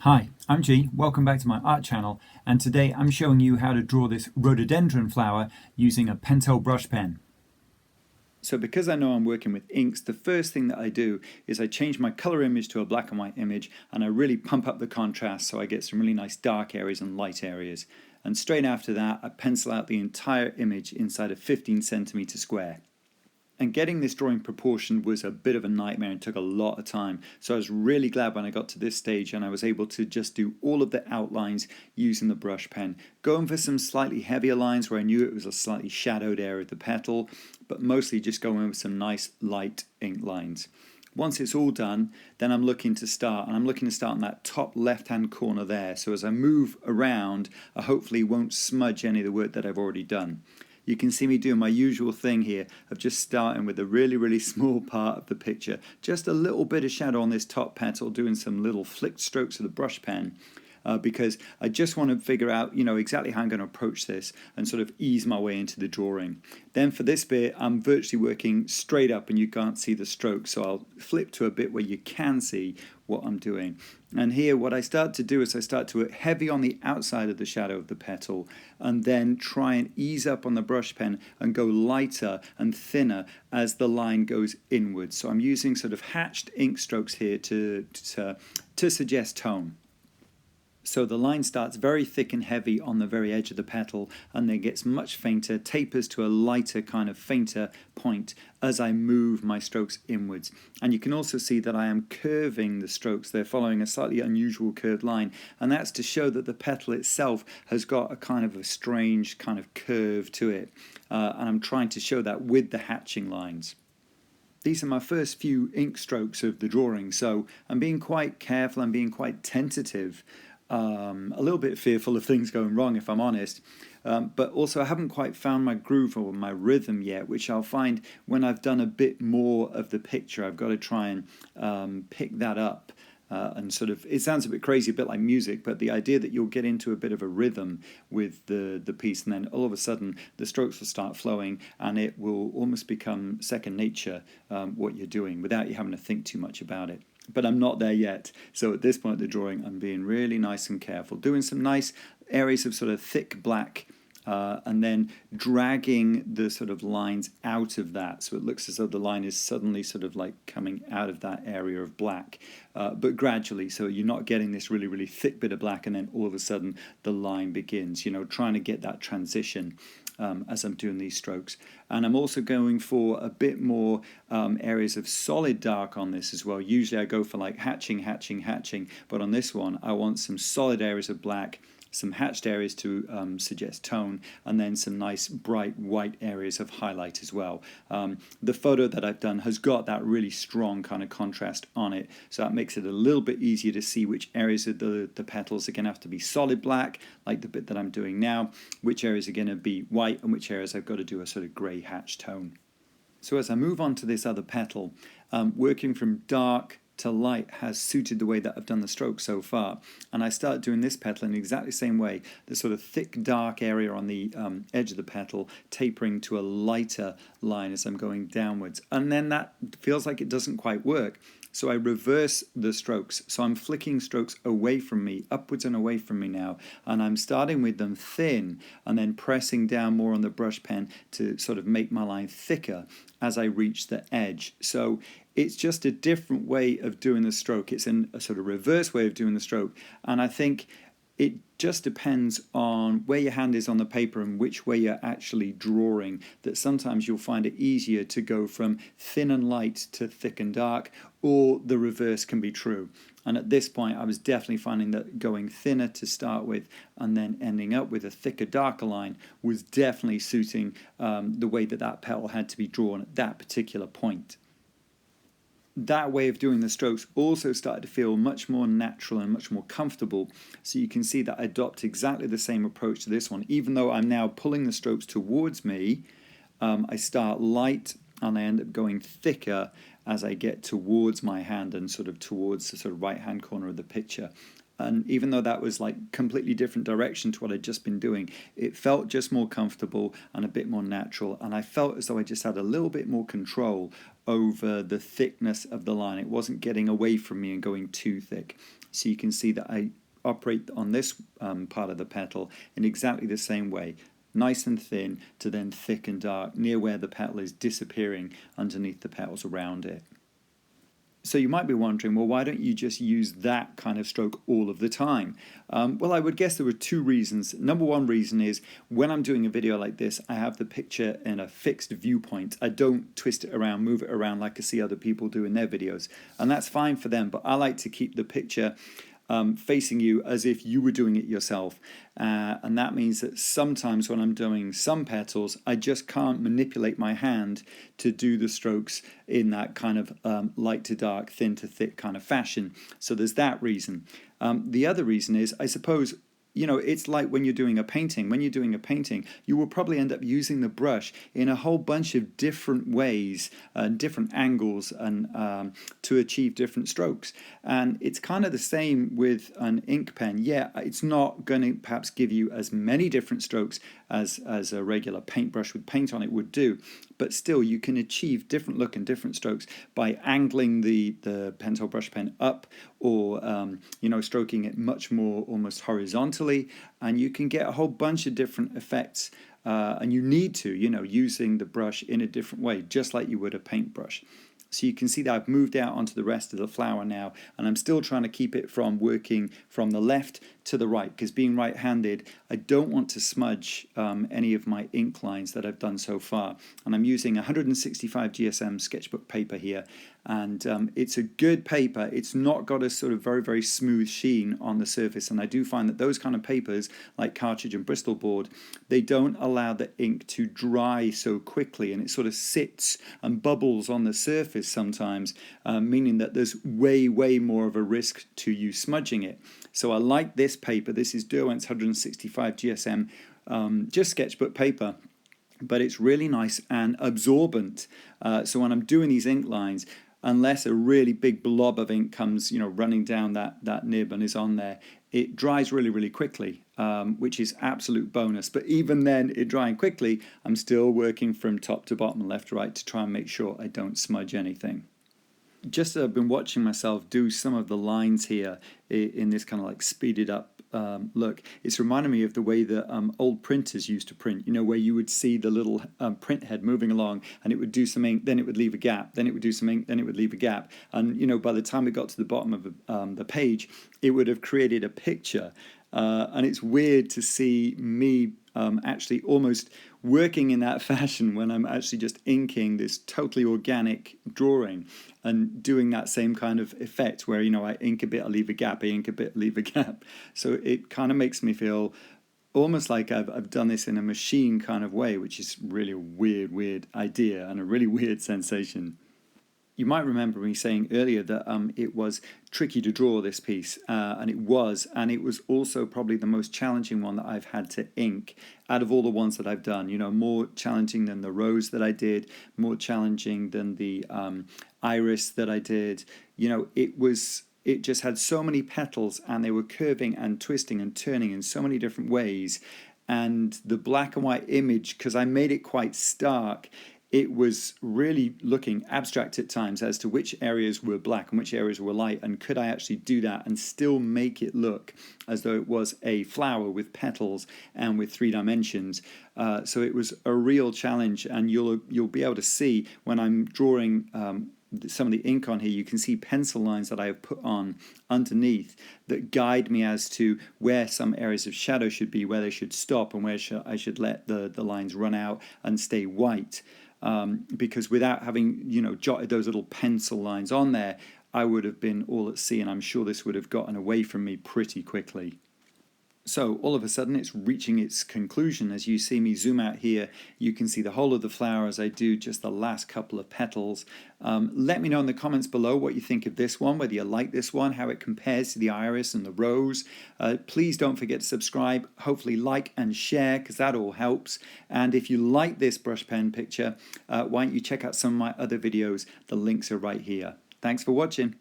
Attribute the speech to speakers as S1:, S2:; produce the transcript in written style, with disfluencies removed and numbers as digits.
S1: Hi, I'm G, welcome back to my art channel, and today I'm showing you how to draw this rhododendron flower using a Pentel brush pen. So because I know I'm working with inks, the first thing that I do is I change my color image to a black and white image, and I really pump up the contrast so I get some really nice dark areas and light areas. And straight after that, I pencil out the entire image inside a 15 centimeter square. And getting this drawing proportioned was a bit of a nightmare and took a lot of time. So I was really glad when I got to this stage and I was able to just do all of the outlines using the brush pen. Going for some slightly heavier lines where I knew it was a slightly shadowed area of the petal, but mostly just going with some nice light ink lines. Once it's all done, then I'm looking to start, and I'm looking to start in that top left-hand corner there. So as I move around, I hopefully won't smudge any of the work that I've already done. You can see me doing my usual thing here of just starting with a really small part of the picture. Just a little bit of shadow on this top petal, doing some little flicked strokes of the brush pen. Because I just want to figure out, exactly how I'm going to approach this and sort of ease my way into the drawing. Then for this bit, I'm virtually working straight up and you can't see the strokes, so I'll flip to a bit where you can see what I'm doing. And here what I start to do is I start to work heavy on the outside of the shadow of the petal and then try and ease up on the brush pen and go lighter and thinner as the line goes inwards. So I'm using sort of hatched ink strokes here to suggest tone. So the line starts very thick and heavy on the very edge of the petal and then gets much fainter, tapers to a lighter kind of fainter point as I move my strokes inwards. And you can also see that I am curving the strokes. They're following a slightly unusual curved line, and that's to show that the petal itself has got a kind of a strange kind of curve to it. And I'm trying to show that with the hatching lines. These are my first few ink strokes of the drawing, so I'm being quite careful, I'm being quite tentative. A little bit fearful of things going wrong, if I'm honest, but also I haven't quite found my groove or my rhythm yet, which I'll find when I've done a bit more of the picture. I've got to try and pick that up and sort of, it sounds a bit crazy, a bit like music, but the idea that you'll get into a bit of a rhythm with the piece, and then all of a sudden the strokes will start flowing and it will almost become second nature, what you're doing, without you having to think too much about it. But I'm not there yet. So at this point of the drawing, I'm being really nice and careful, doing some nice areas of sort of thick black, and then dragging the sort of lines out of that. So it looks as though the line is suddenly sort of like coming out of that area of black, but gradually. So you're not getting this really thick bit of black and then all of a sudden the line begins, trying to get that transition. As I'm doing these strokes. And I'm also going for a bit more areas of solid dark on this as well. Usually I go for like hatching, but on this one I want some solid areas of black, some hatched areas to suggest tone, and then some nice bright white areas of highlight as well. The photo that I've done has got that really strong kind of contrast on it, so that makes it a little bit easier to see which areas of the petals are going to have to be solid black, like the bit that I'm doing now, which areas are going to be white, and which areas I've got to do a sort of grey hatch tone. So as I move on to this other petal, working from dark to light has suited the way that I've done the stroke so far, and I start doing this petal in exactly the same way, the sort of thick dark area on the edge of the petal tapering to a lighter line as I'm going downwards, and then that feels like it doesn't quite work, so I reverse the strokes. So I'm flicking strokes away from me, upwards and away from me now, and I'm starting with them thin and then pressing down more on the brush pen to sort of make my line thicker as I reach the edge. So it's just a different way of doing the stroke. It's a sort of reverse way of doing the stroke, and I think it just depends on where your hand is on the paper and which way you're actually drawing, that sometimes you'll find it easier to go from thin and light to thick and dark, or the reverse can be true. And at this point I was definitely finding that going thinner to start with and then ending up with a thicker, darker line was definitely suiting the way that petal had to be drawn at that particular point. That way of doing the strokes also started to feel much more natural and much more comfortable. So you can see that I adopt exactly the same approach to this one. Even though I'm now pulling the strokes towards me, I start light and I end up going thicker as I get towards my hand and sort of towards the sort of right hand corner of the picture. And even though that was like completely different direction to what I'd just been doing, it felt just more comfortable and a bit more natural, and I felt as though I just had a little bit more control over the thickness of the line. It wasn't getting away from me and going too thick. So you can see that I operate on this part of the petal in exactly the same way. Nice and thin to then thick and dark near where the petal is disappearing underneath the petals around it. So you might be wondering, well, why don't you just use that kind of stroke all of the time? Well, I would guess there were two reasons. Number one reason is when I'm doing a video like this, I have the picture in a fixed viewpoint. I don't twist it around, move it around like I see other people do in their videos. And that's fine for them, but I like to keep the picture facing you as if you were doing it yourself. And that means that sometimes when I'm doing some petals, I just can't manipulate my hand to do the strokes in that kind of light to dark, thin to thick kind of fashion. So there's that reason. The other reason is, I suppose, you know, it's like when you're doing a painting. When you're doing a painting, you will probably end up using the brush in a whole bunch of different ways, different angles, and to achieve different strokes. And it's kind of the same with an ink pen. Yeah, it's not going to perhaps give you as many different strokes as a regular paintbrush with paint on it would do, but still you can achieve different look and different strokes by angling the Pentel brush pen up, or you know, stroking it much more almost horizontally, and you can get a whole bunch of different effects, and you need to, you know, using the brush in a different way, just like you would a paintbrush. So you can see that I've moved out onto the rest of the flower now, and I'm still trying to keep it from working from the left to the right, because being right-handed, I don't want to smudge any of my ink lines that I've done so far. And I'm using 165 GSM sketchbook paper here, and it's a good paper. It's not got a sort of very, very smooth sheen on the surface, and I do find that those kind of papers, like cartridge and Bristol board, they don't allow the ink to dry so quickly, and it sort of sits and bubbles on the surface sometimes, meaning that there's way, way more of a risk to you smudging it. So I like this paper. This is Derwent's 165 GSM, just sketchbook paper, but it's really nice and absorbent. So when I'm doing these ink lines, unless a really big blob of ink comes, you know, running down that nib and is on there, it dries really, really quickly, which is absolute bonus. But even then, it drying quickly, I'm still working from top to bottom and left to right to try and make sure I don't smudge anything. Just I've been watching myself do some of the lines here in this kind of like speeded up look. It's reminding me of the way that old printers used to print, you know, where you would see the little print head moving along, and it would do some ink, then it would leave a gap, then it would do some ink, then it would leave a gap. And, you know, by the time it got to the bottom of the page, it would have created a picture. And it's weird to see me actually almost working in that fashion when I'm actually just inking this totally organic drawing and doing that same kind of effect where, you know, I ink a bit, I leave a gap, I ink a bit, leave a gap. So it kind of makes me feel almost like I've done this in a machine kind of way, which is really a weird idea and a really weird sensation. You might remember me saying earlier that it was tricky to draw this piece, and it was also probably the most challenging one that I've had to ink out of all the ones that I've done. You know, more challenging than the rose that I did, more challenging than the iris that I did. You know, it just had so many petals, and they were curving and twisting and turning in so many different ways. And the black and white image, because I made it quite stark, it was really looking abstract at times as to which areas were black and which areas were light, and could I actually do that and still make it look as though it was a flower with petals and with 3 dimensions. So it was a real challenge, and you'll be able to see when I'm drawing some of the ink on here, you can see pencil lines that I have put on underneath that guide me as to where some areas of shadow should be, where they should stop, and where I should let the lines run out and stay white. Because without having, you know, jotted those little pencil lines on there, I would have been all at sea, and I'm sure this would have gotten away from me pretty quickly. So all of a sudden it's reaching its conclusion. As you see me zoom out here, you can see the whole of the flower as I do just the last couple of petals. Let me know in the comments below what you think of this one, whether you like this one, how it compares to the iris and the rose. Please don't forget to subscribe, hopefully like and share, because that all helps. And if you like this brush pen picture, why don't you check out some of my other videos? The links are right here. Thanks for watching.